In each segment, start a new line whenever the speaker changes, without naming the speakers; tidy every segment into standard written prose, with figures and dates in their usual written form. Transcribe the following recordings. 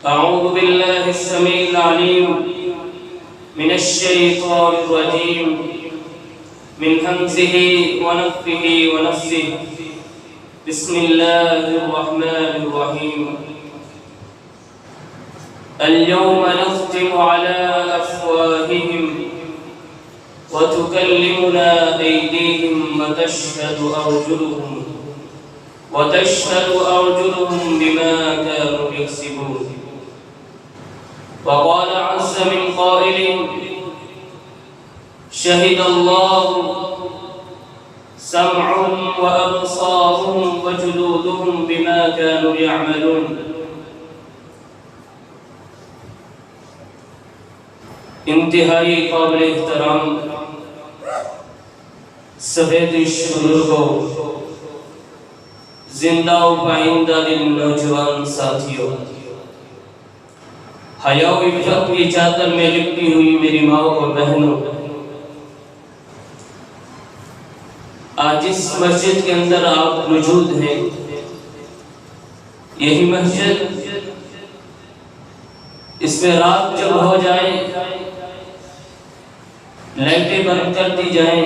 أعوذ بالله السميع العليم من الشيطان الرجيم من همزه ونفخه ونفثه بسم الله الرحمن الرحيم اليوم نختم على أفواههم وتكلمنا أيديهم وتشهد أرجلهم بما كانوا يكسبون. وقال عز من قائل شهد الله سمعهم وأبصارهم وجلودهم بما كانوا يعملون. انتہائی قابل احترام سفید بزرگوں، زندہ و پائندہ دل نوجوان ساتھیوں، حیا و عفت کی چادر میں لپٹی ہوئی میری ماں اور بہنوں، آج اس مسجد کے اندر آپ موجود ہیں. یہی مسجد، اس میں رات جب ہو جائے، لائٹیں بند کر دی جائیں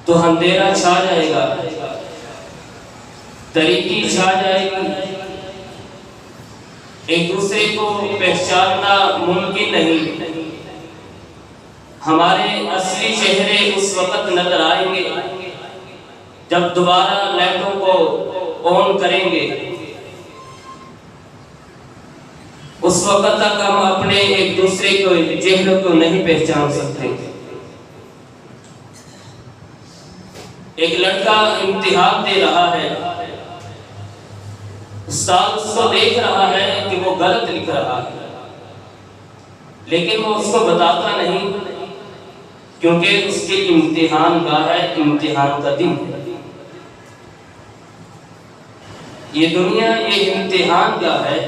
تو اندھیرا چھا جائے گا، تاریکی چھا جائے گی، ایک دوسرے کو پہچاننا ممکن نہیں. ہمارے اصلی چہرے اس وقت نظر آئیں گے جب دوبارہ لائٹوں کو آن کریں گے. اس وقت تک ہم اپنے ایک دوسرے کو چہروں کو نہیں پہچان سکتے. ایک لڑکا امتحان دے رہا ہے، استاد اس کو دیکھ رہا ہے کہ وہ غلط لکھ رہا ہے، لیکن وہ اس کو بتاتا نہیں کیونکہ اس کے امتحان گاہ ہے، امتحان کا دن ہے. یہ دنیا یہ امتحان گاہ ہے،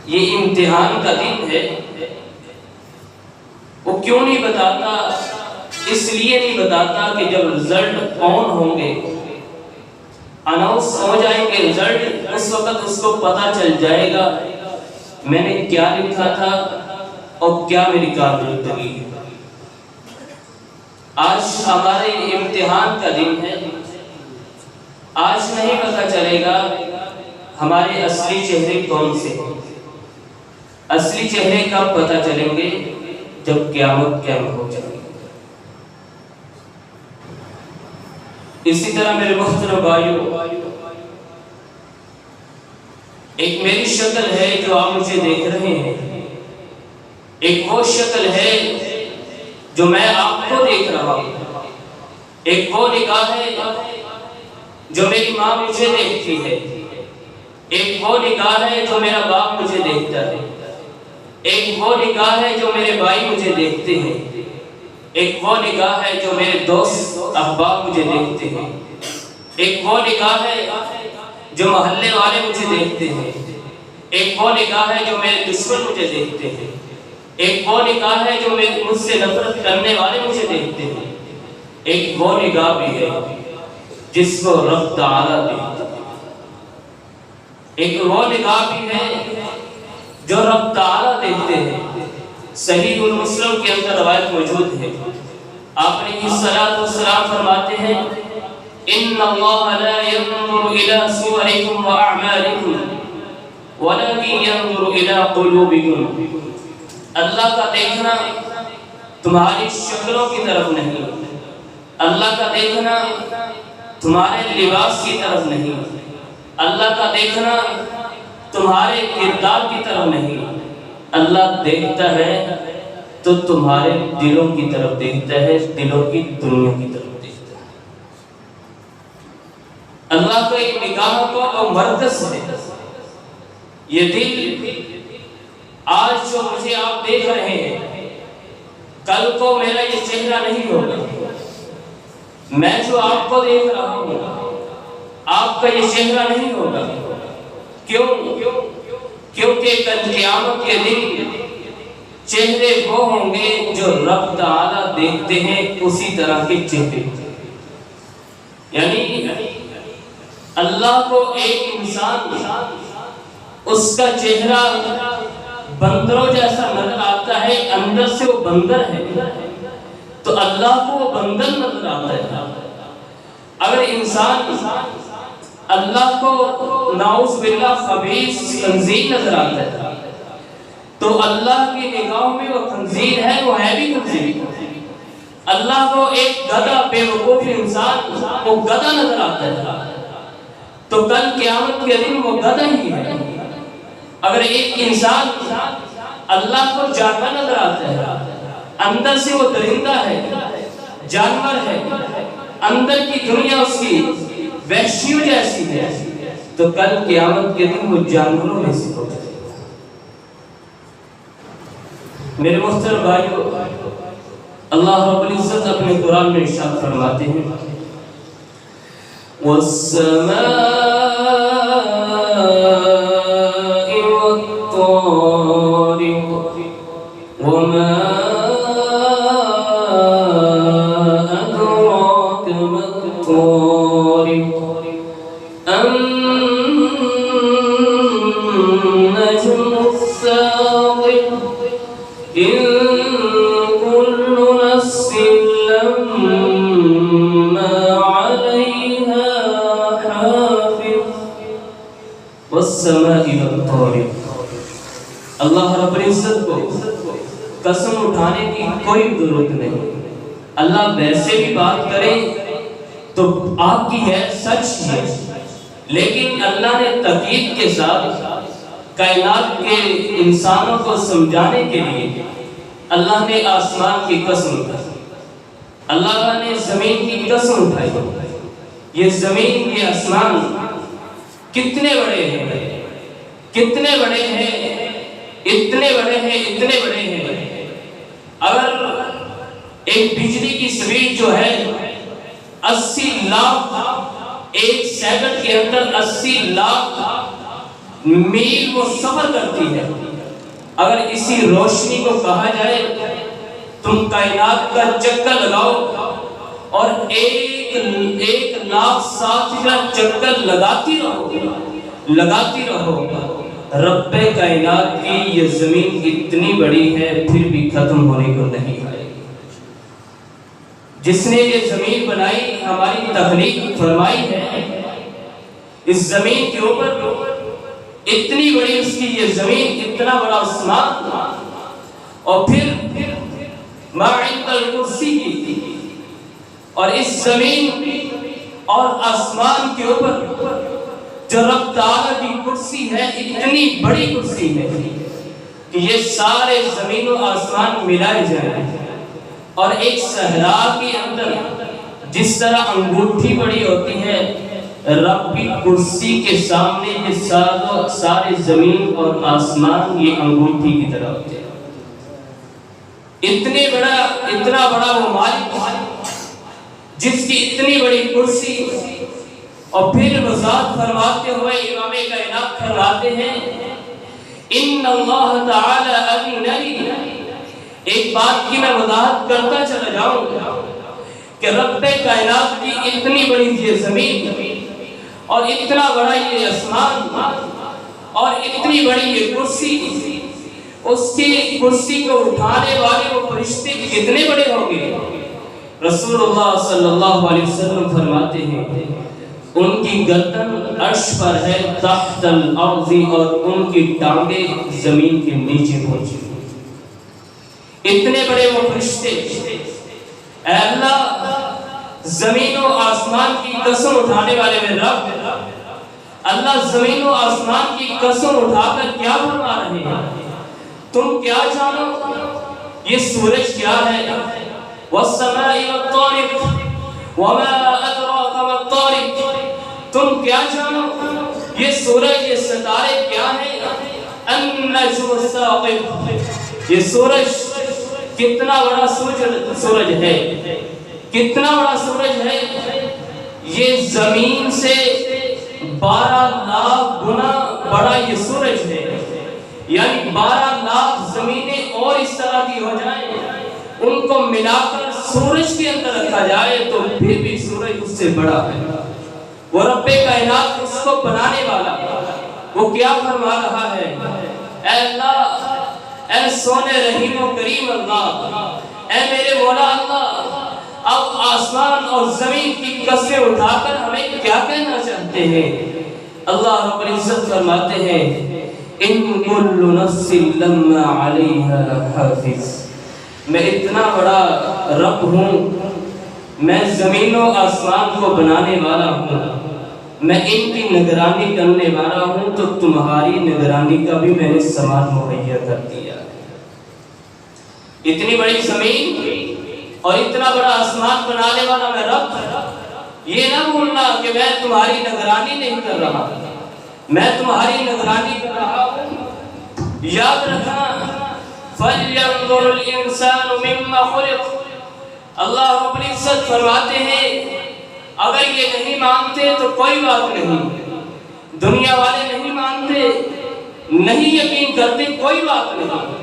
یہ امتحان کا دن ہے. وہ کیوں نہیں بتاتا؟ اس لیے نہیں بتاتا کہ جب رزلٹ آن ہوں گے، اناؤنس ہو جائیں گے رزلٹ، اس وقت اس کو پتہ چل جائے گا میں نے کیا لکھا تھا اور کیا میری کارکردگی ہے. آج ہمارے امتحان کا دن ہے. آج نہیں پتہ چلے گا ہمارے اصلی چہرے کون سے ہیں. اصلی چہرے کب پتہ چلیں گے؟ جب قیامت قائم ہو جائے گی. اسی طرح میرے محترم بھائیوں، ایک میری شکل ہے جو آپ مجھے دیکھ رہے ہیں، ایک وہ شکل ہے جو میں آپ کو دیکھ رہا ہوں، ایک وہ نگاہ ہے جو میری ماں مجھے دیکھتی ہے، ایک وہ نگاہ ہے جو میرا باپ مجھے دیکھتا ہے، ایک وہ نگاہ ہے جو میرے بھائی مجھے دیکھتے ہیں، ایک وہ نگاہ ہے جو میرے دوست احباب مجھے دیکھتے ہیں، ایک وہ نگاہ ہے جو محلے والے مجھے دیکھتے ہیں، ایک وہ نگاہ ہے جو میرے دشمن مجھے دیکھتے ہیں، ایک وہ نگاہ ہے جو مجھ سے نفرت کرنے والے مجھے دیکھتے ہیں، ایک وہ نگاہ بھی ہے جس کو رب تعالیٰ دیکھتا ہے. ایک وہ نگاہ بھی ہے جو رب تعالیٰ دیکھتے ہیں. صحیح المسلم کے اندر روایت موجود ہے، آپ علیہ الصلوۃ والسلام فرماتے ہیں ان اللہ لا ينظر الى صوركم واعمالكم ولكن ينظر الى قلوبكم. اللہ کا دیکھنا تمہاری شکلوں کی طرف نہیں، اللہ کا دیکھنا تمہارے لباس کی طرف نہیں، اللہ کا دیکھنا تمہارے کردار کی طرف نہیں. اللہ دیکھتا ہے تو تمہارے دلوں کی طرف دیکھتا ہے، دلوں کی دنیا کی طرف دیکھتا ہے. اللہ کا ایک نگاہ کو مرکز ہے. یہ دل آج جو مجھے آپ دیکھ رہے ہیں، کل کو میرا یہ چہرہ نہیں ہوگا. میں جو آپ کو دیکھ رہا ہوں، آپ کا یہ چہرہ نہیں ہوگا. کیونکہ کل قیامت کے دن چہرے وہ ہوں گے جو رب تعالیٰ دیکھتے ہیں، اسی طرح کے چہرے. یعنی اللہ کو ایک انسان اس کا چہرہ بندروں جیسا نظر آتا ہے، اندر سے وہ بندر ہے، تو اللہ کو وہ بندر نظر آتا ہے۔ اگر انسان اللہ کو نعوذ باللہ خبیث خنزیر نظر آتا ہے تو اللہ کی نگاہوں میں وہ خنزیر ہے، وہ ہے بھی خنزیر۔ اللہ کو ایک گدھا بے وقوف انسان وہ گدھا نظر آتا ہے تو کل قیامت کے دن وہ گدھا ہی ہے۔ اگر ایک انسان اللہ کو جانور نظر آتا ہے، اندر سے وہ درندہ ہے، جانور ہے، اندر کی دنیا اس کی وحشیوں جیسی ہے، تو کل قیامت کے دن وہ جانوروں میں سے ہو جائے گا۔ میرے محترم بھائیو، اللہ رب العزت اپنے قرآن میں ارشاد فرماتے ہیں وَالسَّمَاءِ وَالطَّارِقِ وَمَا أَدْرَاكَ مَا الطَّارِقُ النَّجْمُ الثَّاقِبُ إِن كُلُّ نَفْسٍ لَّمَّا عَلَيْهَا حَافِظٌ وَالسَّمَاءِ وَالطَّارِقِ۔ اللہ رب العزت کو قسم اٹھانے کی کوئی ضرورت نہیں۔ اللہ ویسے بھی بات کرے تو آپ کی ہے سچ ہے، لیکن اللہ نے تاکید کے ساتھ کائنات کے انسانوں کو سمجھانے کے لیے اللہ نے آسمان کی قسم اٹھائی، اللہ نے زمین کی قسم اٹھائی۔ یہ زمین، یہ آسمان کتنے بڑے ہیں، کتنے بڑے ہیں، اتنے بڑے ہیں، اتنے بڑے ہیں۔ اگر ایک بجلی کی سپیڈ جو ہے 80 لاکھ ایک سیکنڈ کے اندر 80 لاکھ میل وہ سفر کرتی ہے، اگر اسی روشنی کو کہا جائے تم کائنات کا چکر لگاؤ اور 1,07,000 چکر لگاتی رہو، رب کائنات کی یہ زمین اتنی بڑی ہے پھر بھی ختم ہونے کو نہیں آئے گی۔ جس نے یہ زمین بنائی، ہماری تخلیق فرمائی ہے، اس زمین کے اوپر اتنی بڑی اس کی یہ زمین، اتنا بڑا آسمان، اور پھر ما عند الکرسی کی، اور اس زمین اور آسمان کے اوپر جو رب تعالیٰ کی کرسی ہے، اتنی بڑی کرسی ہے کہ یہ سارے زمین و آسمان ملائے جائیں، اور ایک صحرا کے اندر جس طرح انگوٹھی بڑی ہوتی ہے، رب کی کرسی کے سامنے یہ سارے زمین اور آسمان یہ انگوٹھی کی طرح ہوتے ہیں۔ اتنا بڑا وہ مالک جس کی اتنی بڑی کرسی، اور پھر وضاحت فرماتے ہوئے امام کائنات فرماتے ہیں ان اللہ تعالی اذننی، ایک بات کی میں وضاحت کرتا چلا جاؤں کہ رب کائنات کی اتنی بڑی یہ زمین اور اتنا بڑا یہ آسمان اور اتنی بڑی یہ کرسی، اس کی کرسی کو اٹھانے والے وہ فرشتے کتنے بڑے ہوں گے؟ رسول اللہ صلی اللہ علیہ وسلم فرماتے ہیں ان کی گردن عرش پر ہے تحت الارض، اور ان کی ٹانگیں زمین کے نیچے پہنچی۔ اتنے بڑے وہ فرشتے، اے اللہ زمین و آسمان کی قسم اٹھانے والے میں رب، اللہ زمین و آسمان کی قسم اٹھا کر کیا فرما رہے ہیں؟ تم کیا جانو یہ سورج کیا ہے؟ وَالسَّمَاءِ وَالطَّارِقِ وَمَا أَدْرَاكَ مَا الطَّارِقُ، تم کیا جانو یہ سورج، یہ ستارے کیا ہیں؟ النَّجْمُ الثَّاقِبُ، یہ سورج کتنا بڑا سورج ہے، کتنا بڑا سورج ہے، یہ زمین سے 12 لاکھ گنا بڑا یہ سورج ہے، یعنی 12 لاکھ زمینیں اور اس طرح کی ہو جائیں، ان کو ملا کر سورج کے اندر رکھا جائے تو پھر بھی سورج اس سے بڑا ہے۔ وہ رب کائنات اس کو بنانے والا وہ کیا فرما رہا ہے؟ اے اللہ، اے سونے رحیم و کریم اللہ، اے میرے مولا اللہ، اب آسمان اور زمین کی قسمیں اٹھا کر ہمیں کیا کہنا چاہتے ہیں؟ اللہ رب العزت فرماتے ہیں ان کل نفس لما علیہا حافظ، میں اتنا بڑا رب ہوں، میں زمین و آسمان کو بنانے والا ہوں، میں ان کی نگرانی کرنے والا ہوں، تو تمہاری نگرانی کا بھی میں نے سامان مہیا کر دیا۔ اتنی بڑی زمین اور اتنا بڑا آسمان بنانے والا میں رب، یہ نہ بھولنا کہ میں تمہاری نگرانی نہیں کر رہا، میں تمہاری نگرانی کر رہا ہوں۔ یاد رکھنا فَلْيَنظُرِ الْإِنسَانُ مِمَّا خُلِقَ، اللہ رب العزت فرماتے ہیں اگر یہ نہیں مانتے تو کوئی بات نہیں، دنیا والے نہیں مانتے، نہیں یقین کرتے، کوئی بات نہیں،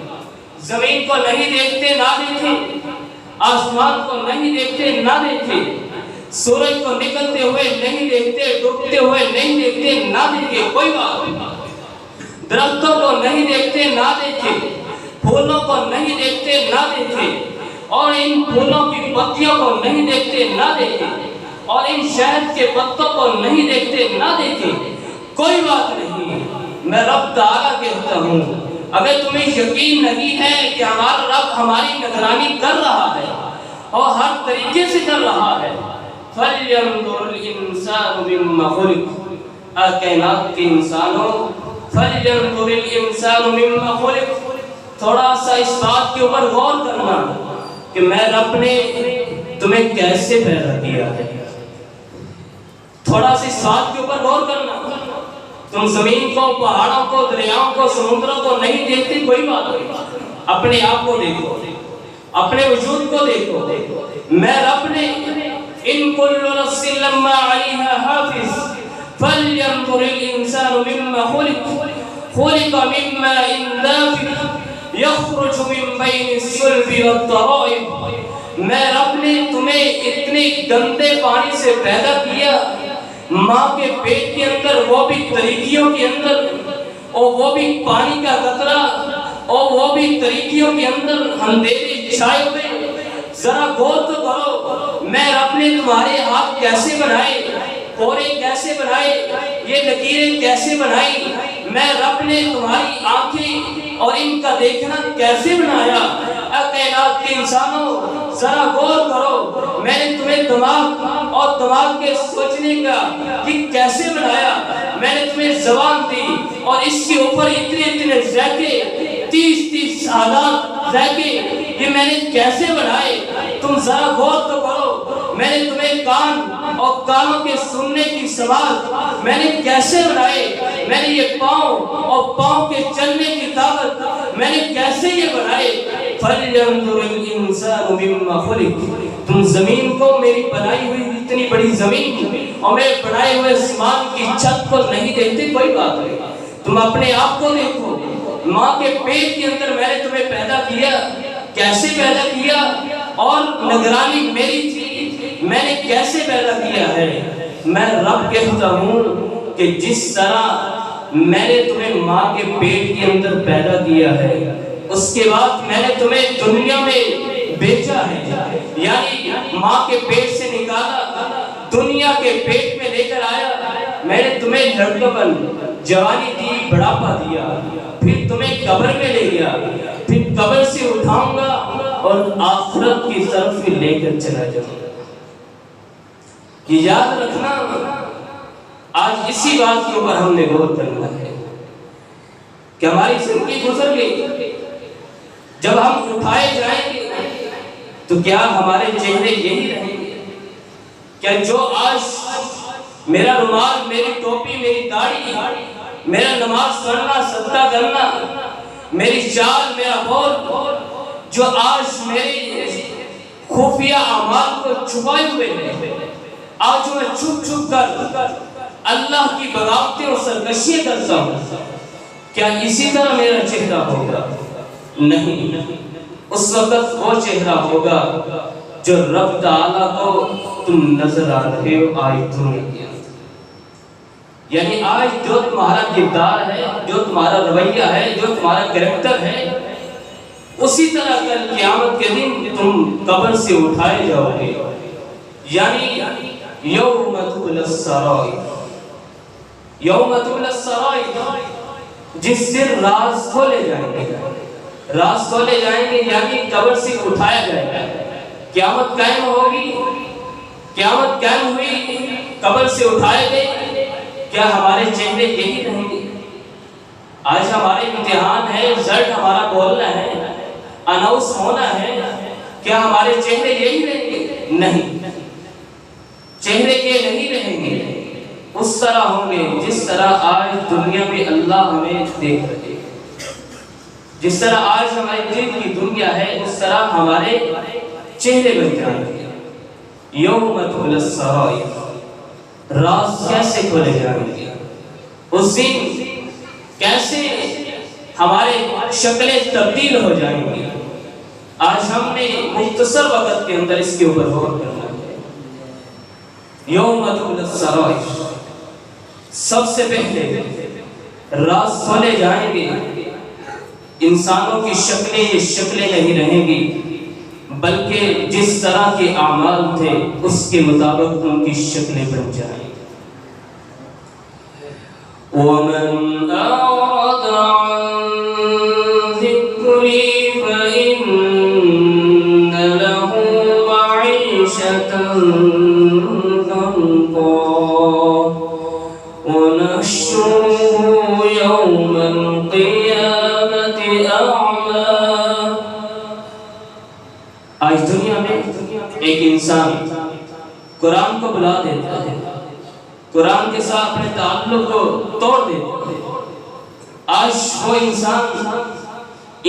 زمین کو نہیں دیکھتے نہ دیکھیں، آسمان کو نہیں دیکھتے نہ دیکھیں، سورج کو نکلتے ہوئے نہیں دیکھتے، ڈوبتے ہوئے نہیں دیکھتے نہ دیکھیں، کوئی بات نہیں، درختوں کو نہیں دیکھتے نہ دیکھیں، پھولوں کو نہیں دیکھتے نہ دیکھیں، اور ان پھولوں کی پتیوں کو نہیں دیکھتے نہ دیکھیں، اور ان شہد کے پتوں کو نہیں دیکھتے نہ دیکھیں، کوئی بات نہیں، میں رب تعالیٰ کہتا ہوں۔ اگر تمہیں یقین نہیں ہے کہ ہمارا رب ہماری نگرانی کر رہا ہے اور ہر طریقے سے کر رہا ہے، فَلْيَنظُرِ الْإِنسَانُ مِمَّا خُلِقَ، اے کائنات کے انسانوں، فَلْيَنظُرِ الْإِنسَانُ مِمَّا خُلِقَ، تھوڑا سا اس بات کے اوپر غور کرنا کہ میں رب نے تمہیں کیسے پیدا کیا ہے، تھوڑا سا اس بات کے اوپر غور کرنا۔ تم زمین کو، پہاڑوں کو، دریاؤں کو، سمندروں کو نہیں دیکھتے، کوئی بات نہیں، اپنے آپ کو دیکھو، اپنے وجود کو دیکھو، میں رب نے ان کل نفس لما علیہا حافظ فَلْيَنظُرِ الْإِنسَانُ مِمَّا خُلِقَ مِن مَّاءٍ دَافِقٍ يَخْرُجُ مِن بَيْنِ الصُّلْبِ وَالتَّرَائِبِ، میں رب نے تمہیں اتنے گندے پانی سے پیدا کیا، ماں کے پیٹ کے اندر، وہ بھی طریقیوں کے اندر، اور وہ بھی پانی کا قطرہ، اور وہ بھی طریقیوں کے اندر اندھیرے چھائے ہوئے۔ ذرا غور تو کرو، میں رب نے تمہارے ہاتھ کیسے بنائے، پورے کیسے بنائے، یہ لکیریں کیسے بنائی، میں رب نے تمہاری آنکھیں اور ان کا دیکھنا کیسے بنایا۔ اے کائنات کے انسانوں ذرا غور کرو، میں نے تمہیں دماغ اور دماغ کے سوچنے کا کیسے بنایا، میں نے تمہیں زبان دی اور اس کے اوپر اتنے ذائقے، 30 آلات ذائقے، یہ میں نے کیسے بنائے، تم ذرا غور تو کرو، میں نے تمہیں کان اور کانوں کے سننے کی سماعت میں نے کیسے بنائے، میں نے یہ پاؤں اور پاؤں کے چلنے کی طاقت میں نے کیسے یہ بنائے۔ فَلْيَنظُرِ الْإِنسَانُ مِمَّا خُلِقَ، تم زمین کو، میری بنائی ہوئی اتنی بڑی زمین اور میرے بنائے ہوئے آسمان کی چھت کو نہیں دیکھتے، کوئی بات نہیں، تم اپنے آپ کو دیکھو، ماں کے پیٹ کے اندر میں نے تمہیں پیدا کیا، کیسے پیدا کیا، اور نگرانی میری تھی، میں نے کیسے پیدا کیا ہے۔ میں رب کہتا ہوں کہ جس طرح میں نے تمہیں ماں کے پیٹ کے اندر پیدا کیا ہے، اس کے بعد میں نے تمہیں دنیا میں بھیجا ہے، یعنی ماں کے پیٹ سے نکالا، دنیا کے پیٹ میں لے کر آیا، میں نے تمہیں لڑکپن، جوانی دی، بڑھاپا دیا، پھر تمہیں قبر میں لے گیا، پھر قبر سے اٹھاؤں گا اور آخرت کی طرف لے کر چلا جاؤں گا۔ یہ یاد رکھنا، آج اسی بات کے اوپر ہم نے غور کرنا ہے کہ ہماری زندگی گزر گئی، جب ہم اٹھائے جائیں گے تو کیا ہمارے چہرے یہی رہیں گے؟ کیا جو آج میرا رومال، میری ٹوپی، میری داڑھی، میرا نماز پڑھنا، صدقہ کرنا، میری چال، میرا بول، جو آج میرے خفیہ اعمال کو چھپائے ہوئے ہیں، آج میں چھپ کر اللہ کی بغاوتیں اور سرکشیاں کرتا ہوں، کیا اسی طرح میرا چہرہ ہوگا؟ نہیں، اس وقت وہ چہرہ ہوگا جو رب تعالیٰ کو تم نظر آ رہے ہو آیتوں میں کیا۔ یعنی آج جو تمہارا کردار ہے، جو تمہارا رویہ ہے، جو تمہارا کریکٹر ہے، اسی طرح کل قیامت کے دن تم قبر سے اٹھائے جاؤ گے۔ یعنی یوم تبلی السرائر، یوم تبلی السرائر، جس دن راز کھولے جائیں گے، راز کھولے جائیں گے، یعنی قبر سے اٹھایا جائے گا۔ قیامت قائم ہوگی، قیامت قائم ہوئی، قبر سے اٹھائے گئے، کیا ہمارے چہرے یہی رہیں گے؟ آج ہمارے امتحان ہے، رزلٹ ہمارا بولنا ہے، اناؤنس ہونا ہے، کیا ہمارے چہرے یہی رہیں گے؟ نہیں، چہرے یہ نہیں رہیں گے، اس طرح ہوں گے جس طرح آج دنیا میں اللہ ہمیں دیکھ رہے ہیں۔ جس طرح آج ہمارے دل کی دنیا ہے، اس طرح ہمارے چہرے بن جائیں گے۔ یوم تبلی السرائر، راز کیسے کھولے جائیں گے؟ اس دن کیسے ہمارے شکلیں تبدیل ہو جائیں گی؟ آج ہم نے مختصر وقت کے اندر اس کے اوپر غور کرنا ہے۔ یوم تبلی السرائر، سب سے پہلے راز کھولے جائیں گے۔ انسانوں کی شکلیں یہ شکلیں نہیں رہیں گی، بلکہ جس طرح کے اعمال تھے اس کے مطابق ان کی شکلیں بن جائیں۔ وَمَنْ أَعْرَضَ عَنْ ذِكْرِي فَإِنَّ لَهُ مَعِيشَةً ضَنْكًا وَنَحْشُرُهُ يَوْمَ الْقِيَامَةِ أَعْمَى۔ آج دنیا میں ایک انسان قرآن کو بلا دیتا ہے، قرآن کے ساتھ اپنے تعلق کو توڑ دیتا ہے۔ آج وہ انسان،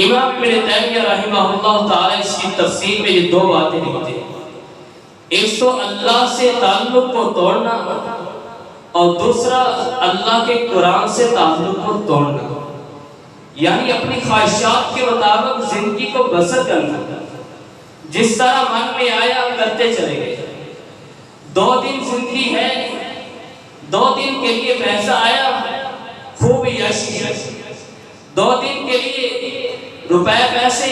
امام ابن تیمیہ رحمہ اللہ تعالی اس کی تفسیر میں یہ دو باتیں لکھتے ہیں، ایک تو اللہ سے تعلق کو توڑنا، اور دوسرا اللہ کے قرآن سے تعلق کو توڑنا، یعنی اپنی خواہشات کے مطابق زندگی کو بسر کرنا، جس طرح من میں آیا کرتے چلے گئے۔ 2 دن زندگی ہے، 2 دن کے لیے پیسہ آیا، خوب یشی، 2 دن کے لیے روپے پیسے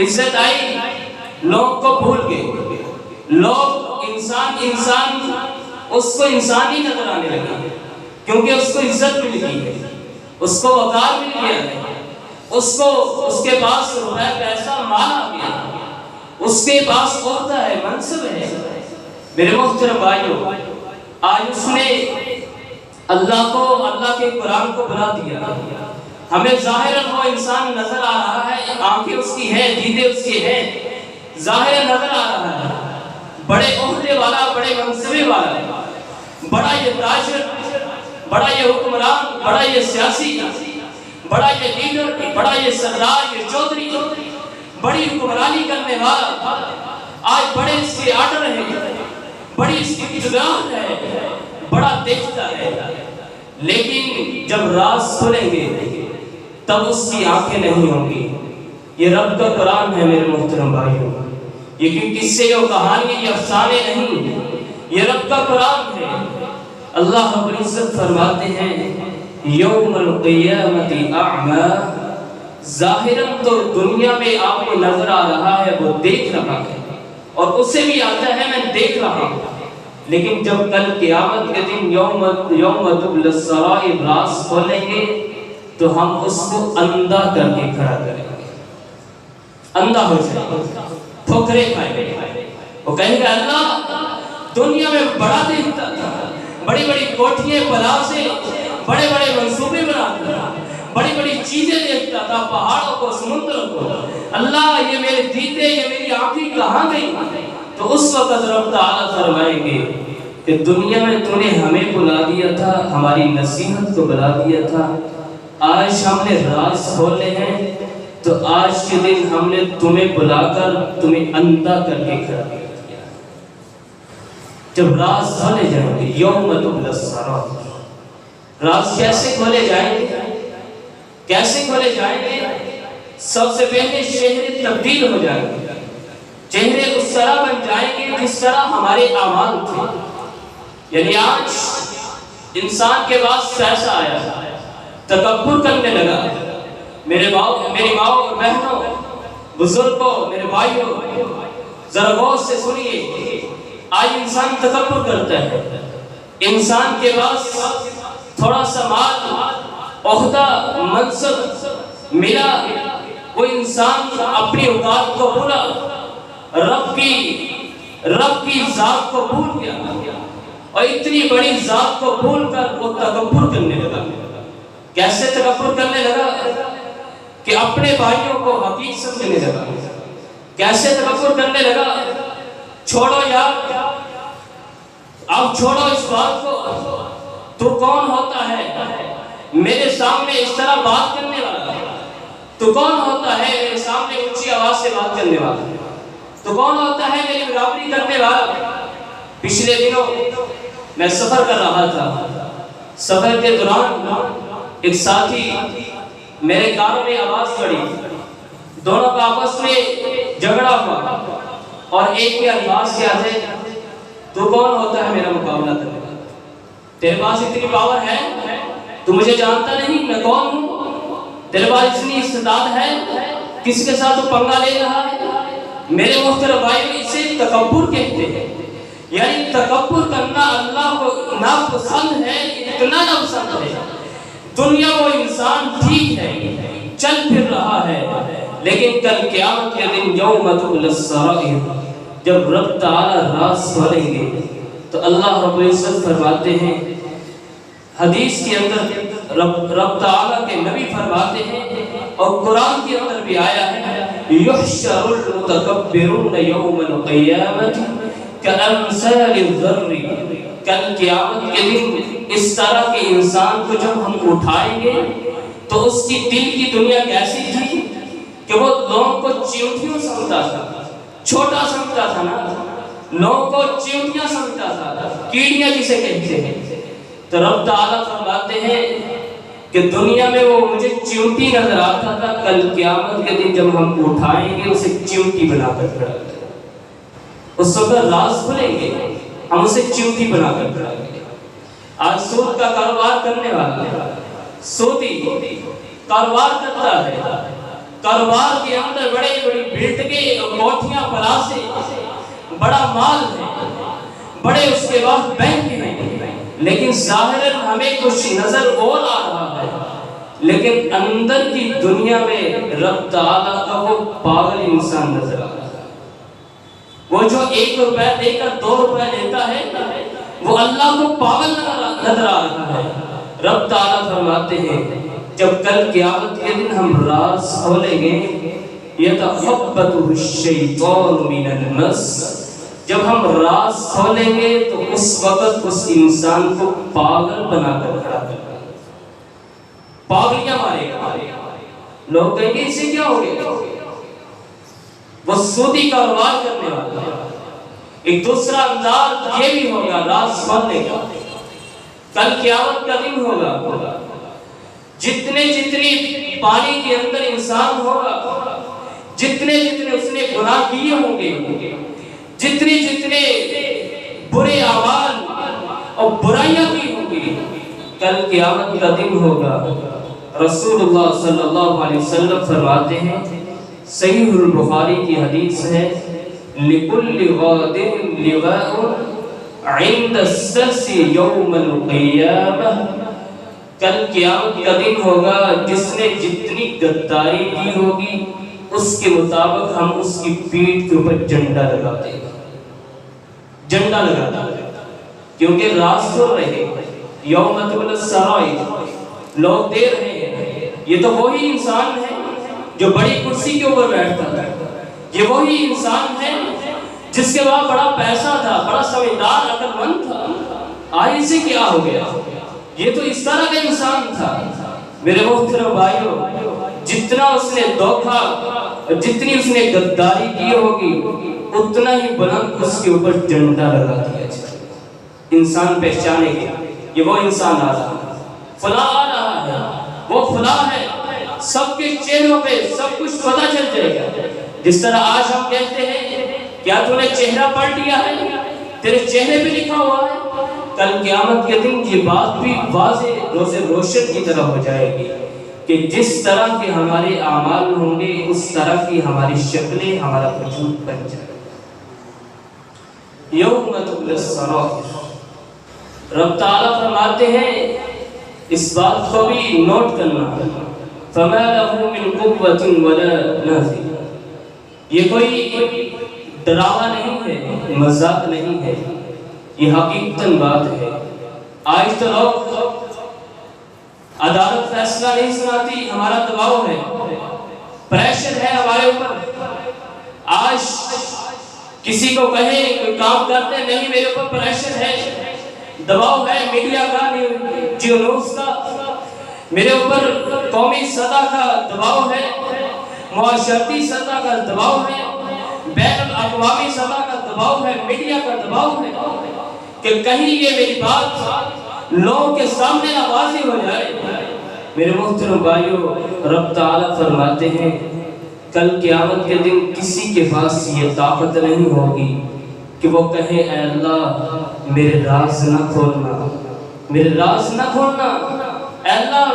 عزت آئی، لوگ کو بھول گئے، لوگ انسان اس کو انسان ہی نظر آنے لگا، کیونکہ اس کو عزت مل گئی ہے، اس کو وقار مل گیا ہے، اس کے پاس روپے پیسہ مال آ گیا، اس کے پاس عہدہ ہے، منصب ہے۔ میرے محترم بھائیو، آج اس نے اللہ کے قرآن کو بلا دیا۔ ہمیں ظاہراً وہ انسان نظر آ رہا ہے، آنکھیں اس کی ہیں، دیدے اس کی ہیں، ظاہر نظر آ رہا ہے، بڑے عہدے والا، بڑے منصبے والا، بڑا یہ تاجر، بڑا یہ حکمران، بڑا یہ سیاسی، بڑا یہ لیڈر، بڑا یہ سردار، یہ چودھری، بڑی حکمرانی کرنے والا، آج بڑے اس کے آرڈر ہیں، بڑی اس کی اقتدار ہے، بڑا دیکھتا ہے، لیکن جب راز کھلیں گے تب اس کی آنکھیں نہیں ہوں گی۔ یہ رب کا قرآن ہے میرے محترم بھائیوں، یہ قصے اور کہانی، یہ افسانے نہیں، یہ رب کا قرآن ہے۔ اللہ رب العزت فرماتے ہیں یوم القیامت اعمی، ظاہراً تو دنیا میں آپ کو نظر آ رہا ہے، وہ دیکھ رہا ہے، اور اسے بھی آتا ہے میں دیکھ رہا ہوں، لیکن جب کل قیامت کے دن یوم تبلی السرائر راز کھولیں گے تو ہم اس کو اندھا کر کے کھڑا کریں گے، اندھا ہو جائے گا، ٹھوکریں کھائے گا، وہ کہیں گے اللہ دنیا میں بڑا دیکھتا تھا، بڑی بڑی کوٹھیاں پلاؤ سے، بڑے بڑے منصوبے بناتا تھا، بڑی بڑی چیزیں دیکھتا تھا، پہاڑوں کو، سمندر کو، اللہ یہ میرے دیدے، یہ میری آنکھیں کہاں گئی؟ تو اس وقت رب تعالیٰ فرمائیں گے کہ دنیا میں تو نے ہمیں بلا دیا تھا، ہماری نصیحت کو بلا دیا تھا، آج ہم نے راز کھولے ہیں، تو آج کے دن ہم نے تمہیں بلا کر تمہیں اندھا کر کے کھڑا کیا۔ جب راز کھولے جائیں گے یوم تبلی السرائر، راز کیسے کھولے جائیں گے؟ کیسے کھولے جائیں گے؟ سب سے پہلے چہرے تبدیل ہو جائیں گے، چہرے اس طرح بن جائیں گے جس طرح ہمارے اعمال تھے۔ یعنی انسان کے پاس پیسہ آیا، تکبر کرنے لگا۔ میری ماں اور بہنوں، بزرگوں، میرے بھائیوں، ذرا غور سے سنیے، آج انسان تکبر کرتا ہے۔ انسان کے پاس تھوڑا سا مال، عہدہ، منصب ملا، وہ انسان اپنی اوقات کو بھولا، رب کی ذات کو بھول گیا، اور اتنی بڑی ذات کو بھول کر وہ تکبر کرنے لگا۔ کیسے تکبر کرنے لگا؟ کہ اپنے بھائیوں کو حقیر سمجھنے لگا۔ کیسے تکبر کرنے لگا؟ چھوڑو یار، اب چھوڑو اس بات کو، تو کون ہوتا ہے میرے سامنے اس طرح بات کرنے والا؟ تو کون ہوتا ہے میرے سامنے اونچی آواز سے بات کرنے والا؟ تو کون ہوتا ہے میری برابری کرنے والا؟ پچھلے دنوں میں سفر کر رہا تھا، سفر کے دوران ایک ساتھی میرے کار میں آواز پڑی، دونوں کا آپس میں جھگڑا ہوا، اور ایک کے الفاظ کیا تھے؟ تو کون ہوتا ہے میرا مقابلہ کرنے والا؟ تیرے پاس اتنی پاور ہے، تو مجھے جانتا نہیں میں کون ہوں؟ تیرے پاس اتنی استعداد ہے، کس کے ساتھ تو پنگا لے رہا ہے؟ میرے محترم بھائی، اسے تکبر کہتے ہیں۔ یعنی تکبر کرنا اللہ کو ناپسند ہے، اتنا ناپسند ہے۔ دنیا وہ انسان ٹھیک ہے، چل پھر رہا ہے، لیکن کل قیامت کے دن یوم تبلی السرائر، جب رب تعالی راز کھولیں گے تو اللہ رب العزت فرماتے ہیں، حدیث کے اندر رب تعالی کے نبی فرماتے ہیں، اور قرآن کے اندر بھی آیا ہے، یحشر المتکبرون یوم القیامت کامثال الذر۔ کل قیامت کے دن اس طرح کے انسان کو جب ہم اٹھائیں گے تو اس کی دل کی دنیا کیسی تھی کہ وہ لوگوں کو چیونٹیوں سمجھتا تھا، چھوٹا سمجھتا تھا نا، لوگوں کو چیونٹیاں سمجھتا تھا، کیڑیاں جسے کہتے ہیں۔ تو رب تعالیٰ فرماتے ہیں کہ دنیا میں وہ مجھے چیونٹی نظر آتا تھا، کل قیامت کے دن جب ہم اٹھائیں گے اسے چیونٹی بنا کر کھڑا کریں گے، اس وقت راز کھلیں گے، ہم اسے چیونٹی بنا کر کھڑا کریں گے۔ آج سود کا کاروبار کرنے والا سودی کاروبار کرتا ہے، کاروبار کے اندر بڑے بڑی بلڈنگیں اور کوٹھیاں پلاسے، بڑا مال ہے، بڑے اس کے بعد بینک ہیں، لیکن ظاہراً ہمیں کچھ نظر اور آ رہا ہے، لیکن اندر کی دنیا میں رب تعالیٰ کا وہ پاگل انسان نظر آ رہا ہے۔ وہ جو 1 روپے دے کر 2 روپے لیتا ہے، وہ اللہ کو پاگل نظر آ رہا ہے۔ رب تعالیٰ فرماتے ہیں جب کل قیامت کے دن ہم راز کھولیں گے، یتخبطہ الشیطان من المس، جب ہم راز کھولیں گے تو اس وقت اس انسان کو پاگل بنا کر کھڑا کریں گے، پاگلیاں مارے گا۔ لوگ کہیں گے اسے کیا ہو گیا؟ وہ سودی کاروبار کرنے والا۔ ایک دوسرا انداز یہ بھی ہوگا راز کھولنے کا، کل قیامت کا دن ہوگا، جتنی پانی کے اندر انسان ہوگا، جتنے اس نے گناہ کیے ہوں گے، جتنے برے اعمال اور برائیاں کی ہوں گی، کل قیامت کا دن ہوگا۔ رسول اللہ صلی اللہ علیہ وسلم فرماتے ہیں، صحیح البخاری کی حدیث ہے، لِكُلِّ غَادِرٍ لِغَاءٌ عِنْدَ السَّرْسِ يَوْمَ الْقِيَامَةِ، کل قیامت کا دن ہوگا، جس نے جتنی غداری کی ہوگی اس کے مطابق ہم اس کی پیٹھ کے اوپر جھنڈا لگاتے ہیں، جھنڈا لگاتا ہے، کیونکہ راز کھول رہے ہیں، یوم تبلی السرائر، لوگ دے رہے ہیں۔ یہ تو وہی انسان ہے جو بڑی کرسی کے اوپر بیٹھتا تھا، یہ وہی انسان ہے جس کے بعد بڑا پیسہ تھا، بڑا سمجھدار عقل مند تھا، آج اسے کیا ہو گیا؟ یہ تو اس طرح کا انسان تھا۔ میرے محترم بھائیوں، جتنا اس نے دھوکا، جتنی اس نے غداری کی ہوگی، اتنا ہی بلند اس کے اوپر جھنڈا لگا دیا جائے، انسان پہچانے گا یہ وہ انسان آ رہا ہے، فلاں آ رہا ہے، وہ فلاں ہے، سب کے چہروں پہ سب کچھ پتہ چل جائے گا۔ جس طرح آج ہم کہتے ہیں کیا تو نے چہرہ پڑھ لیا ہے، تیرے چہرے پہ لکھا ہوا ہے، کل قیامت کے دن یہ بات بھی واضح روز روشن کی طرح ہو جائے گی کہ جس طرح کے ہمارے اعمال ہوں گے اس طرح کی ہماری شکلیں، ہمارا وجود بن جائے گا۔ یوم تبلی السرائر، رب تعالیٰ فرماتے ہیں اس بات کو بھی نوٹ کرنا، فما له من قوة ولا ناصر، یہ کوئی ڈراوا نہیں ہے، مذاق نہیں ہے، یہ حقیقتاً بات ہے۔ آج تو لوگ عدالت فیصلہ نہیں سناتی، ہمارا دباؤ ہے، پریشر ہے ہمارے اوپر۔ آج کسی کو کہیں کوئی کام کرتے نہیں، میرے اوپر پریشر ہے، دباؤ ہے میڈیا کا، نیوز کا، میرے اوپر قومی سطح کا دباؤ ہے، معاشرتی سطح کا دباؤ ہے، بین الاقوامی سطح کا دباؤ ہے، میڈیا کا دباؤ ہے کہ کہیں یہ میری بات لوگوں کے سامنے نہ واضح ہو جائے۔ میرے محترم بھائیو، رب تعالیٰ فرماتے ہیں کل قیامت کے دن کسی کے پاس یہ طاقت نہیں ہوگی کہ وہ کہے اے اللہ میرے راز نہ کھولنا، میرے راز نہ کھولنا، اے اللہ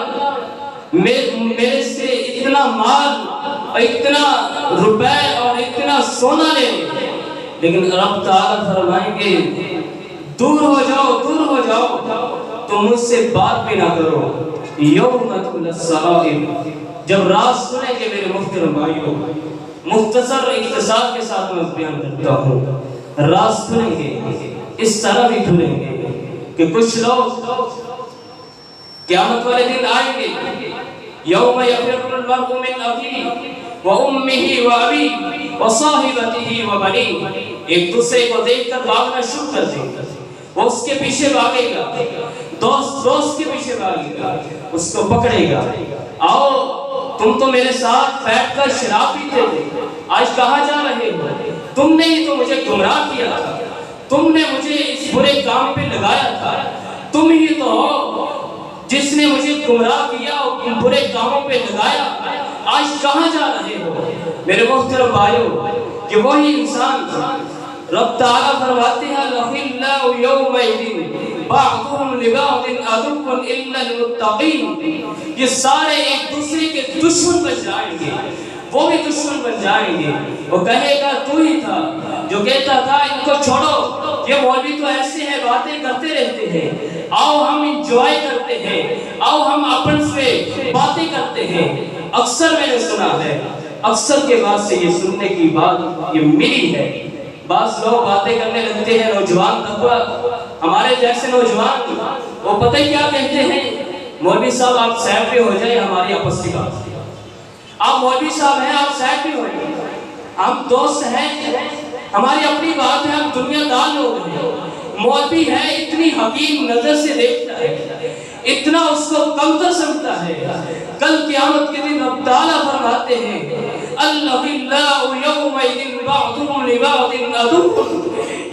میرے سے اتنا مال اور اتنا روپے اور اتنا سونا لے، لیکن رب تعالیٰ فرمائیں گے دور ہو جاؤ، دور ہو جاؤ، تم مجھ سے بات بھی نہ کرو۔ یوم تبلی السرائر، جب راز سنیں گے میرے محترم بھائیوں، مختصر اختصار کے ساتھ میں بیان کرتا ہوں، راز سنیں گے اس طرح بھی کھلیں گے کہ کچھ لوگ قیامت والے دن آئیں گے، یوم یفر المرء من اخیہ وامہ وابیہ وصاحبتہ وبنیہ، ایک دوسرے کو دیکھ کر بھاگنا شروع کر دیں گے، وہ اس کے پیچھے بھاگے گا، دوست کے پیچھے بھاگے گا، اس کو پکڑے گا، آؤ تم تو میرے ساتھ بیٹھ کر شراب پیتے تھے، آج کہاں جا رہے ہو؟ تم نے ہی تو مجھے گمراہ کیا تھا، تم نے مجھے اس برے کام پہ لگایا تھا، تم ہی تو ہو جس نے مجھے گمراہ کیا اور برے کاموں پہ لگایا، آج کہاں جا رہے ہو؟ میرے محترم بھائیو، کہ وہی انسان رب تعالیٰ فرماتے ہیں الْأَخِلَّاءُ يَوْمَئِذٍ بَعْضُهُمْ لِبَعْضٍ عَدُوٌّ إِلَّا الْمُتَّقِينَ، یہ سارے ایک دوسرے کے دشمن بن جائیں گے، وہ بھی دشمن بن جائیں گے۔ وہ کہے گا تو ہی تھا جو کہتا تھا ان کو چھوڑو، یہ مولوی تو ایسے ہیں باتیں کرتے رہتے ہیں، آؤ ہم انجوائے کرتے ہیں، آؤ ہم اپن سے باتیں کرتے ہیں۔ اکثر میں نے سنا ہے، اکثر کے بعد سے یہ سننے کی بات یہ ملی ہے، بعض لوگ باتیں کرنے لگتے ہیں، نوجوان طبقہ، ہمارے جیسے نوجوان، وہ پتہ ہی کیا کہتے ہیں، مولوی صاحب آپ سیٹ پہ ہو جائیں، ہماری آپس کی بات، آپ مولوی صاحب ہیں آپ سیٹ پہ ہو جائیں، ہم دوست ہیں، ہماری اپنی بات ہے، ہم دنیا دار لوگ ہیں، مولوی ہے اتنی حکیم نظر سے دیکھتا ہے، اتنا اس کو کمتر سمجھتا ہے۔ کل قیامت کے دن رب تعالیٰ فرماتے ہیں الْأَخِلَّاءُ يَوْمَئِذٍ بَعْضُهُمْ لِبَعْضٍ عَدُوٌّ،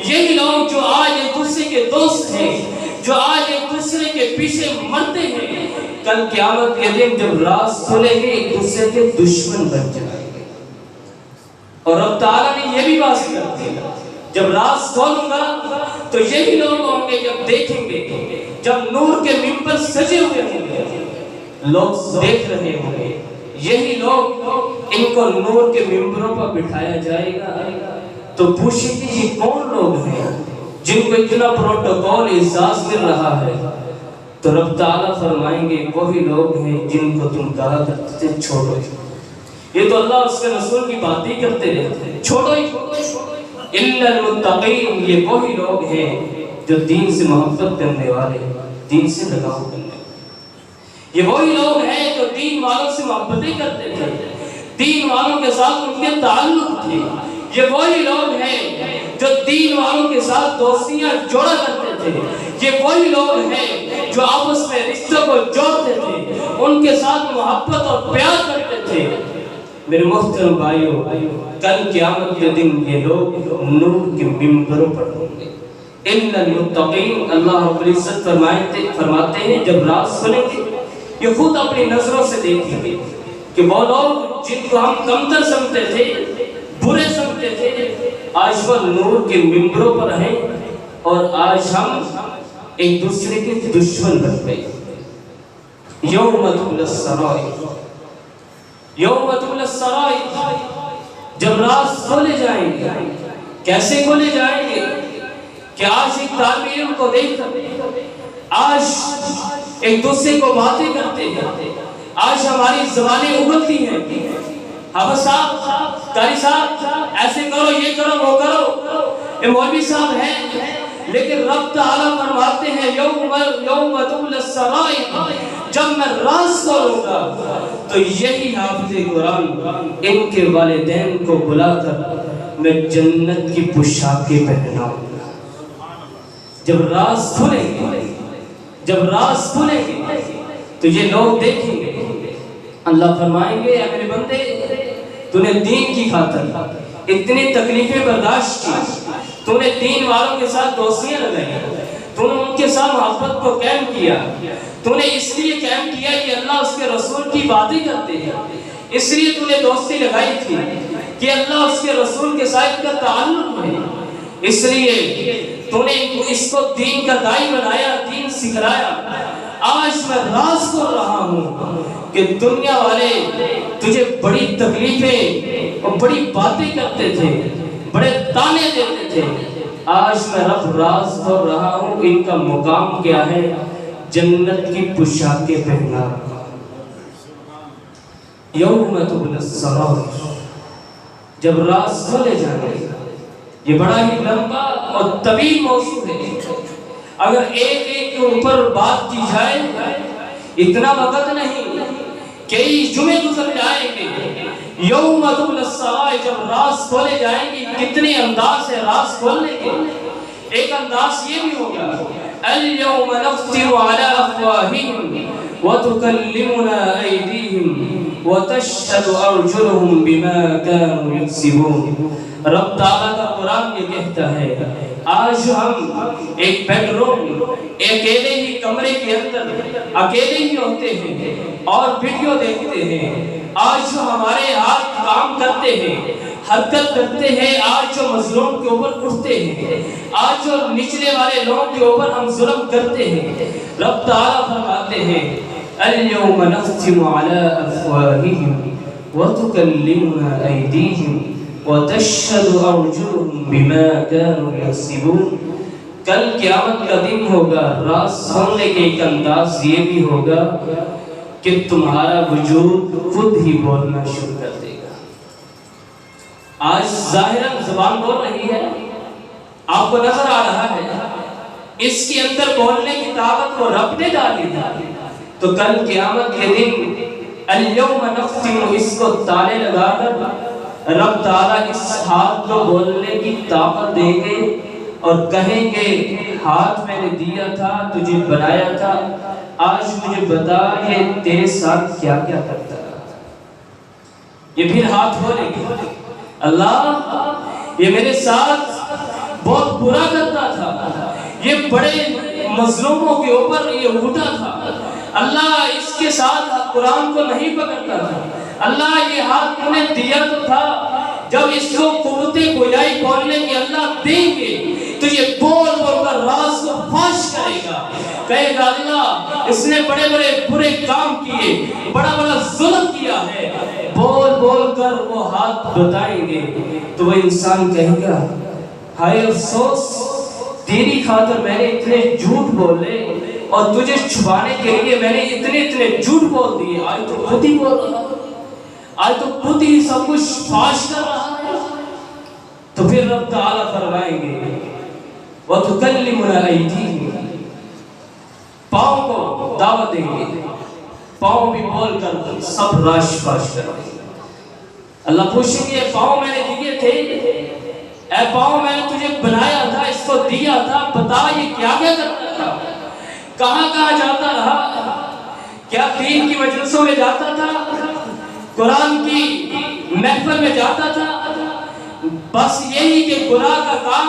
یہی لوگ جو آج ایک دوسرے کے دوست ہیں، جو آج ایک دوسرے کے پیچھے مرتے ہیں، کل قیامت کے دن جب راز کھلیں گے ایک دوسرے کے دشمن بن جائیں گے۔ اور رب تعالیٰ نے یہ بھی واضح کر دیا جب راز کھولوں گا تو یہی لوگ ہوں گے جب دیکھیں گے، جب نور کے ممبر سجے ہوئے ہوں گے، لوگ دیکھ رہے ہوں گے، یہی لوگ ان کو نور کے ممبروں پر بٹھایا جائے گا تو پوچھیں گے یہ کون لوگ ہیں جن کو اتنا پروٹوکول اعزاز مل رہا ہے؟ تو رب تعالیٰ فرمائیں گے وہی لوگ ہیں جن کو تم کہا کرتے تھے چھوڑو، یہ تو اللہ اس کے رسول کی بات ہی کرتے رہتے ہیں، چھوڑو ہی اِلَّا الْمُتَّقِينَ، یہ وہی لوگ ہیں جو دین سے محبت کرنے والے، دین سے لگاؤ کرنے والے، یہ وہی لوگ ہیں جو دین والوں سے محبتیں کرتے تھے، دین والوں کے ساتھ ان کے تعلق تھے، یہ وہی لوگ ہیں جو دین والوں کے ساتھ دوستیاں جوڑا کرتے تھے، یہ وہی لوگ ہیں جو آپس میں رشتوں کو جوڑتے تھے، ان کے ساتھ محبت اور پیار کرتے تھے۔ میرے محترم بھائیو، کل قیامت کے دن یہ لوگ نور کے ممبروں پر ہوں گے۔ اِنَّ الْمُتَّقِينَ، اللہ رب العزت فرماتے ہیں جب راز سنیں گے یہ خود اپنی نظروں سے دیکھیں گے کہ وہ لوگ جن کو ہم کمتر سمجھتے تھے، برے سمجھتے تھے، آج وہ نور کے ممبروں پر ہیں، اور آج ہم ایک دوسرے کے دشمن بن گئے. یوم تبلی السرائر، یوم تبلی السرائر، جب راز کھولے جائیں گے. کیسے کھولے جائیں گے کہ آج ایک طالب علم کو دیکھ کر آج ایک دوسرے کو باتیں کرتے ہیں، آج ہماری زبانیں اگلتی ہیں. حافظ صاحب، قاری صاحب، ایسے کرو، یہ کرو، وہ کرو، یہ مولوی صاحب ہیں، لیکن رب تعالیٰ فرماتے ہیں یوم تبلی السرائر، جب میں راز کھولوں گا تو یہی حافظ قرآن ان کے والدین کو بلا کر میں جنت کی پوشاکیں پہناؤں گا. جب راز کھلیں گے، جب راز کھلیں گے تو یہ لوگ دیکھیں گے. اللہ فرمائیں گے اے میرے بندے، تو نے دین کی خاطر اتنی تکلیفیں برداشت کی، تو نے دین والوں کے ساتھ دوستیاں لگائی، تو نے ان کے ساتھ محبت کو قائم کیا، تو نے اس لیے قائم کیا کہ اللہ اس کے رسول کی باتیں کرتے ہیں، اس لیے تو نے دوستی لگائی تھی کہ اللہ اس کے رسول کے ساتھ کا تعلق ہے، اس لیے تو نے اس کو دین کا دائی بنایا، دین سکھلایا. آج میں راز کھول رہا ہوں کہ دنیا والے تجھے بڑی تکلیفیں اور بڑی باتیں کرتے تھے، بڑے تانے دیتے تھے. آج میں رب راز کھول رہا ہوں، ان کا مقام کیا ہے؟ جنت کی پوشاکیں پہنا. یوم تبلی السرائر، جب راز کھولے جائیں گے. یہ بڑا ہی لمبا اور طویل موضوع ہے، اگر ایک ایک کے اوپر بات کی جائے اتنا وقت نہیں، کئی جمعے گزر جائیں گے. یوم تبلی السرائر، جب راز کھولے جائیں گے. کتنے انداز ہے راز کھولنے کے. ایک انداز یہ بھی ہوگا اليوم نختم على افواههم وتكلمنا ايديهم وتشهد ارجلهم بما كانوا يكسبون. رب تعالیٰ کا قرآن یہ کہتا ہے آج ہم ایک بیڈ روم، اکیلے ہی کمرے کے اندر اکیلے ہی ہوتے ہیں اور ویڈیو دیکھتے ہیں. آج جو ہمارے ہاتھ کام کرتے ہیں، حرکت کرتے ہیں، آج جو مظلوم کے اوپر اٹھتے ہیں، آج جو نچلے والے لوگوں کے اوپر ہم ظلم کرتے ہیں، رب تعالیٰ فرماتے ہیں اليوم نختم على افواههم وتكلمنا ايديهم وتشهد ارجلهم بما كانوا يكسبون. کل قیامت کا دن ہوگا، راز کھولنے کے ایک انداز یہ بھی ہوگا کہ تمہارا وجود خود ہی بولنا شروع کر دے گا. آج ظاہراً زبان بول رہی ہے، آپ کو نظر آ رہا ہے، اس کے اندر بولنے کی طاقت وہ رب نے ڈالی ہے. تو کل قیامت کے دن اليوم نختم، اس کو تالے لگا کر رب تعالیٰ اس ہاتھ کو بولنے کی طاقت دیں گے اور کہیں گے ہاتھ میں نے دیا تھا، تجھے بنایا تھا، آج مجھے بتا یہ تیرے ساتھ کیا کیا کرتا ہے. یہ پھر ہاتھ بولے گے اللہ یہ میرے ساتھ بہت برا کرتا تھا، یہ بڑے مظلوموں کے اوپر یہ اٹھا تھا، اللہ اس کے ساتھ قرآن کو نہیں پکڑتا تھا، اللہ یہ ہاتھ تو نے دیا تو تھا. جب اس کو قوت گویائی بولنے کی اللہ دیں گے تو یہ بول بول کر راز کو فاش کرے گا، کہے گا اللہ اس نے بڑے بڑے برے کام کیے، بڑا بڑا ظلم کیا ہے. بول بول کر وہ ہاتھ بتائیں گے تو وہ انسان کہے گا ہائے افسوس، تیری خاطر میں نے اتنے جھوٹ بولے اور تجھے چھپانے کے لیے میں نے اتنے جھوٹ بول دیے، آج تو خود ہی بول رہا ہے، آج تو خود ہی سب کچھ فاش کر رہا ہے. تو پھر رب تعالیٰ فرمائیں گے وَتُكَلِّمُنَا أَيْدِيهِمْ، پاؤں کو دعوت دیں گے، پاؤں بھی بول کر سب راش فاش کر دیں گے. اللہ پوچھیں گے پاؤں میں نے دیے تھے، اے پاؤں میں نے تجھے بنایا تھا، اس کو دیا تھا، بتا یہ کیا کیا کرتا تھا، کہاں کہاں جاتا رہا، کیا دین کی مجلسوں میں جاتا تھا، قرآن کی محفل میں جاتا تھا، بس یہی کہ گناہ کا کام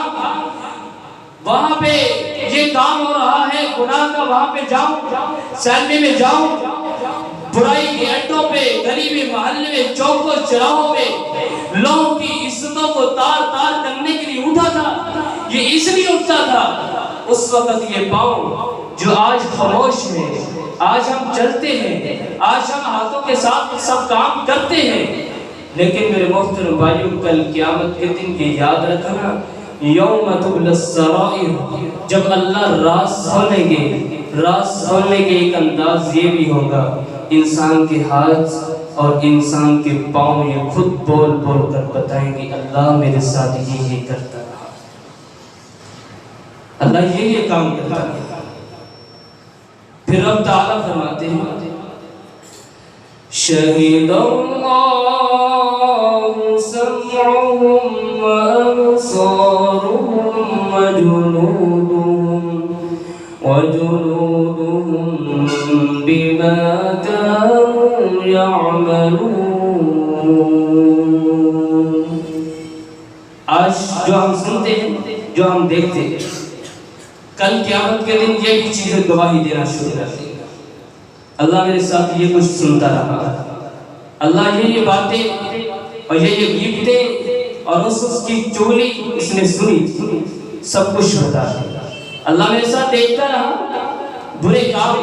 وہاں پہ یہ کام ہو رہا ہے، گناہ کا وہاں پہ جاؤں، سینمے میں جاؤں، برائی کے اڈوں پہ، گلی میں، محلے میں، چوکوں چراہوں پہ لوگوں کی عزتوں کو تار تار کرنے کے لیے اٹھا تھا. یہ اس لیے اٹھتا تھا اس وقت یہ پاؤں جو آج خاموش ہیں، آج ہم چلتے ہیں، آج ہم ہاتھوں کے ساتھ سب کام کرتے ہیں، لیکن میرے محترم بھائیوں کل قیامت کے دن یہ یاد رکھنا، یوم تبلی السرائر، جب اللہ راز کھولیں گے، راز کھولنے کے ایک انداز یہ بھی ہوگا، انسان کے ہاتھ اور انسان کے پاؤں یہ خود بول بول کر بتائیں گے اللہ میرے ساتھ یہ کرتا رہا، اللہ یہ کام کرتا رہا۔ پھر رب تعالیٰ فرماتے ہیں شہید اللہ سمعهم وأبصارهم وجلودهم بما كانوا يعملون۔ آج جو ہم سنتے ہیں، جو ہم دیکھتے ہیں، کل قیامت کے دن یہ بھی چیزیں گواہی دینا شروع کر دیں گے، اللہ میرے ساتھ یہ کچھ سنتا رہا، اللہ یہ باتیں اور یہ غیبتیں اور اس کی چولی اس نے سنی تھی، سب کچھ بتا دیا، اللہ میرے ساتھ دیکھتا رہا، برے کام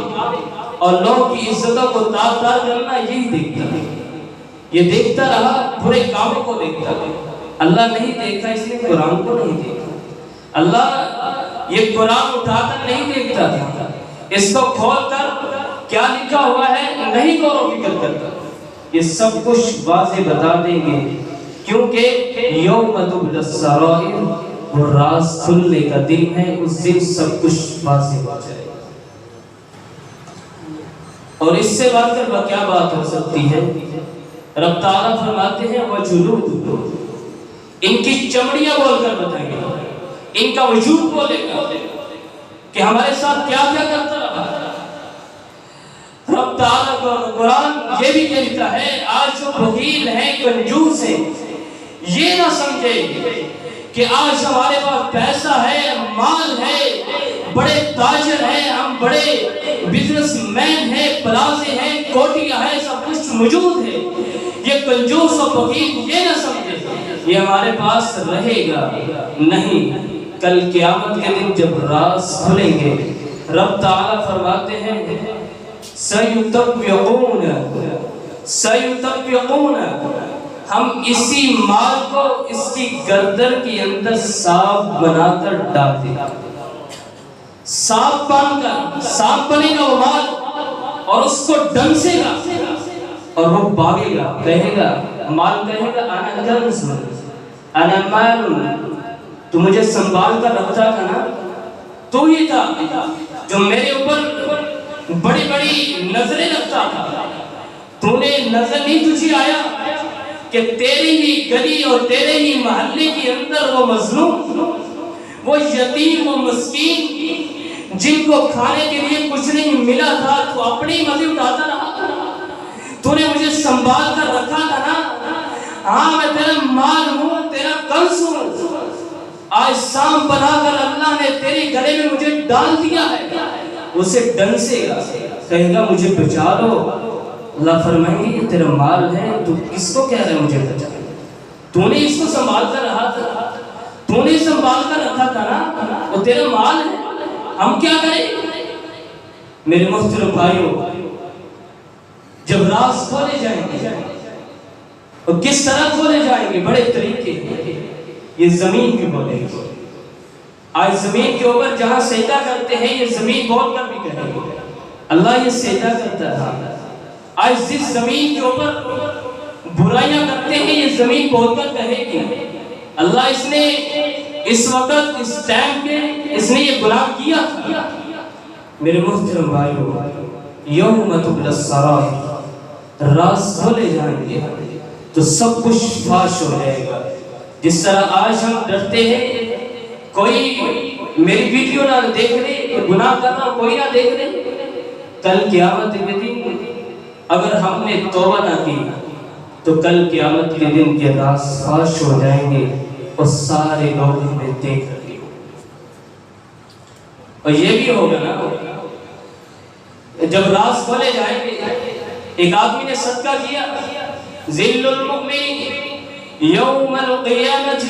اور لوگوں کی عزتوں کو تار تار کرنا یہی دیکھتا ہے، یہ دیکھتا رہا، برے کاموں کو دیکھتا رہا، اللہ نہیں دیکھا اس نے قرآن کو نہیں دیکھا، اللہ یہ قرآن اٹھا کر نہیں دیکھتا تھا، اس کو کھول کر کیا لکھا ہوا ہے نہیں غور و فکر کرتا، یہ سب کچھ واضح بتا دیں گے، کیونکہ یوم تبلی السرائر وہ راز کھلنے کا دن ہے، اس دن سب کچھ واضح ہو جائے گا۔ اور اس سے بات کر کیا بات ہو سکتی ہے؟ رب تعالیٰ فرماتے ہیں وجلود، ان کی چمڑیاں بول کر بتائیں گے، ان کا وجود بولے گا کہ ہمارے ساتھ کیا کیا کرتا رہا۔ رب تعالیٰ کا قرآن یہ بھی کہتا ہے آج جو بخیل ہیں، کنجوس ہیں، یہ نہ سمجھے کہ آج ہمارے پاس پیسہ ہے، مال ہے، بڑے تاجر ہیں، ہم بڑے بزنس مین ہیں، پلازے ہیں، کوٹیاں ہیں، سب کچھ موجود ہے، یہ کنجوس اور بخیل یہ نہ سمجھے یہ ہمارے پاس رہے گا، نہیں، کل قیامت کے دن جب راز کھلیں گے، رب تعالیٰ فرماتے ہیں سَيُطَبِّقُونَ ہم اسی مال کو اس کی گردن کے اندر سانپ بنا کر ڈال دیں گے، سانپ بن کر، سانپ بنے گا وہ مال اور اس کو ڈنسے گا اور وہ بھاگے گا، کہے گا، مال کہے گا انا کنز انا مال، تو مجھے سنبھال کر رکھتا تھا نا، تو ہی تھا جو میرے اوپر بڑی بڑی نظریں رکھتا تھا، تو نے نظر نہیں تجھے آیا کہ تیری ہی گلی اور تیرے ہی محلے کے اندر وہ مظلوم، وہ یتیم، وہ مسکین جن کو کھانے کے لیے کچھ نہیں ملا تھا، تو اپنی مزے اٹھاتا رہا، تو نے مجھے سنبھال کر رکھا تھا نا، ہاں میں تیرا مال ہوں، تیرا کنز ہوں، آج سانپ بنا کر اللہ نے تیرے گلے میں مجھے ڈال دیا ہے، اسے ڈنسے گا، کہے گا مجھے بچا لو، اللہ فرمائیں گے یہ تیرا مال ہے، تو کس کو کہہ رہے مجھے بچا لو، تو نے اس کو سنبھال کر رہا تھا، تو نے سنبھال کر رکھا تھا نا، وہ تیرا مال ہے، ہم کیا کریں؟ میرے محترم بھائیوں، جب راز کھولے جائیں گے اور کس طرح کھولے جائیں گے، بڑے طریقے، یہ زمین بھی بولے گی، آج زمین کے اوپر جہاں سجدہ کرتے ہیں یہ زمین بول کر بھی کہے گی اللہ یہ سجدہ کرتا ہے، آج جس زمین کے اوپر برائیاں کرتے ہیں یہ زمین بول کر کہے گی اللہ اس نے اس وقت اس ٹائم پہ اس نے یہ گناہ کیا تھا۔ میرے محترم بھائیوں، یوم تبلی السرائر، راز کھولے جائیں گے تو سب کچھ فاش ہو جائے گا، جس طرح آج ہم ڈرتے ہیں کوئی میری ویڈیو نہ دیکھ لے، گناہ کرنا کوئی نہ دیکھ لے، کل قیامت کے دن اگر ہم نے توبہ نہ کی تو کل قیامت کے دن کے راز فاش ہو جائیں گے اور سارے لوگ ہمیں دیکھ رہے ہوں، اور یہ بھی ہوگا نا جب راز کھولے جائیں گے، ایک آدمی نے صدقہ کیا، ذل المؤمن یوم القیامت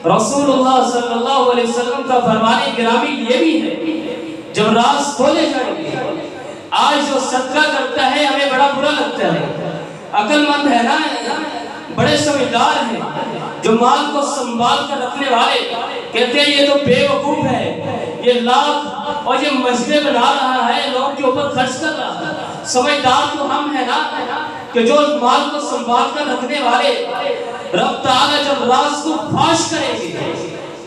رسول اللہ صلی اللہ علیہ وسلم کا فرمان گرامی یہ بھی ہے جب راز کھولے جائیں گے. آج جو صدقہ کرتا ہے ہمیں بڑا برا لگتا ہے. عقل مند ہے نا, بڑے سمجھدار ہیں, جو مال کو سنبھال کر رکھنے والے کہتے ہیں یہ تو بے وقوف ہے, یہ لاکھ اور یہ مسجدیں بنا رہا ہے, لوگوں کے اوپر خرچ کر رہا ہے. سمجھدار تو ہم ہیں نا کہ جو مال کو سنبھال کر رکھنے والے رب تعالیٰ جب راز کو فاش کریں گے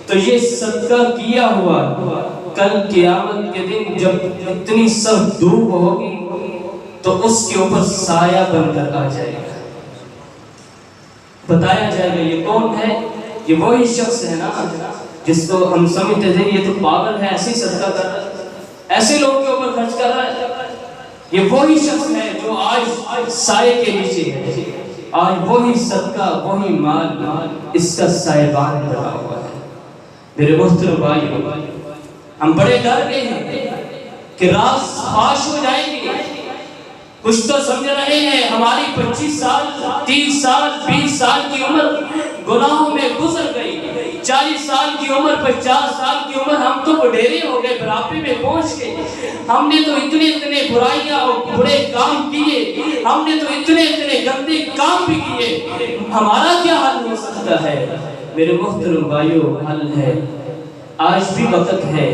تو یہ صدقہ کیا ہوا کل قیامت کے دن جب اتنی سخت دھوپ ہوگی تو اس کے اوپر سایہ بن کر آ جائے گا. بتایا جائے گا یہ کون ہے؟ یہ وہی شخص ہے نا جس کو ہم سمجھتے تھے یہ تو پاگل ہے, ایسے ہی صدقہ کر رہا ہے, ایسے لوگوں کے اوپر خرچ کر رہا ہے. یہ وہی شخص ہے جو آج سائے کے نیچے ہے. آج وہی صدقہ, وہی مال اس کا سائبان بنا ہوا ہے. میرے محترم بھائیو, ہم بڑے ڈر گئے ہیں کہ راز فاش ہو جائیں گے. کچھ تو سمجھ رہے ہیں ہماری 25 سال 30 سال 20 سال کی عمر گناہوں میں گزر گئی, 40 سال کی عمر 50 سال کی عمر ہم تو بڈھیرے ہو گئے, بڑھاپے میں پہنچ گئے. ہم نے تو اتنے برائیاں اور برے کام کیے, ہم نے تو اتنے گندے کام بھی کیے. ہمارا کیا حل ہو سکتا ہے؟ میرے محترم بھائیو, حل ہے, آج بھی وقت ہے.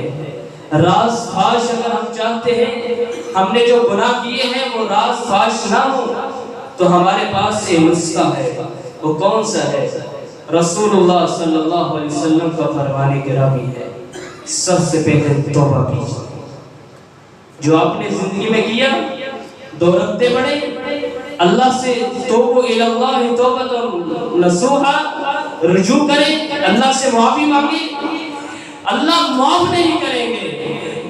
راز فاش اگر ہم چاہتے ہیں, ہم نے جو گناہ کیے ہیں وہ راز فاش نہ ہو, تو ہمارے پاس یہ نسخہ ہے. وہ کون سا ہے؟ رسول اللہ صلی اللہ علیہ وسلم کا فرمان گرامی ہے. سب سے پہلے توبہ کیجیے. جو آپ نے زندگی میں کیا, 2 رکعتیں پڑھیں, اللہ سے توبوا الی اللہ توبۃ نصوحا, رجوع کریں, اللہ سے معافی مانگیں. اللہ معاف نہیں کریں گے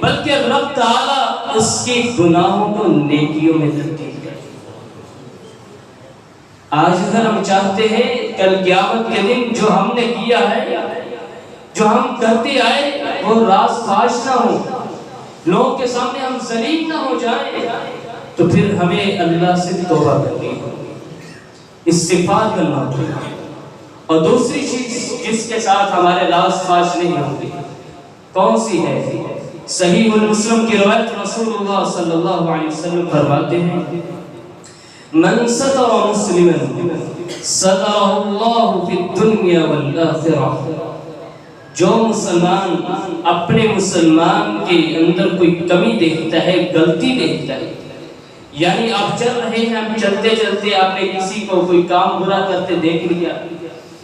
بلکہ رب تعالیٰ اس کے گناہوں کو نیکیوں میں تبدیل کرے. آج اگر ہم چاہتے ہیں کل قیامت کے دن جو ہم نے کیا ہے, جو ہم کرتے آئے وہ راز فاش نہ ہو, لوگوں کے سامنے ہم ذلیل نہ ہو جائیں, تو پھر ہمیں اللہ سے توبہ کرنی ہوگی, استغفار کرنا ہوگا. اور دوسری چیز جس کے ساتھ ہمارے راز فاش نہیں ہوگی کون سی ہے؟ صحیح مسلم کی روایت, رسول اللہ صلی اللہ علیہ وسلم فرماتے ہیں من ستر مسلما سترہ اللہ فی الدنیا والآخرہ. جو مسلمان اپنے مسلمان کے اندر کوئی کمی دیکھتا ہے, غلطی دیکھتا ہے, یعنی آپ چل رہے ہیں, آپ چلتے چلتے آپ نے کسی کو کوئی کام برا کرتے دیکھ لیا,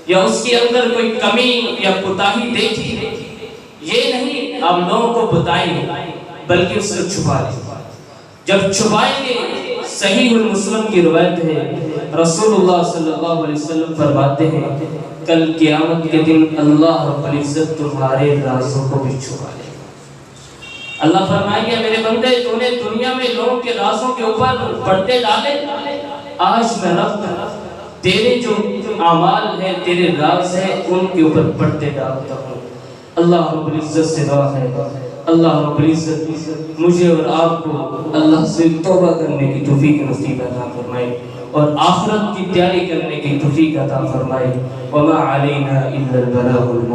یا اس کے اندر کوئی کمی یا کوتاہی دیکھی, یہ نہیں آپ لوگوں کو بتائیں بلکہ اس کو چھپا لیں. جب چھپائیں گے, صحیح مسلم کی روایت ہے, رسول اللہ صلی اللہ علیہ وسلم فرماتے ہیں کل قیامت کے دن اللہ رب العزت تمہارے رازوں کو بھی چھپا لے. اللہ فرمائیں گے میرے بندے, تو نے دنیا میں لوگوں کے رازوں کے اوپر پردے ڈالے, آج میں رب تیرے جو اعمال ہیں, تیرے راز ہیں, ان کے اوپر پردے ڈالتا ہوں. اللہ رب العزت سے دعا ہے, اللہ رب العزت مجھے اور آپ کو اللہ سے توبہ کرنے کی توفیق نصیب عطا فرمائے اور آخرت کی تیاری کرنے کی توفیق عطا فرمائے. وما علینا الا البلاغ المبین.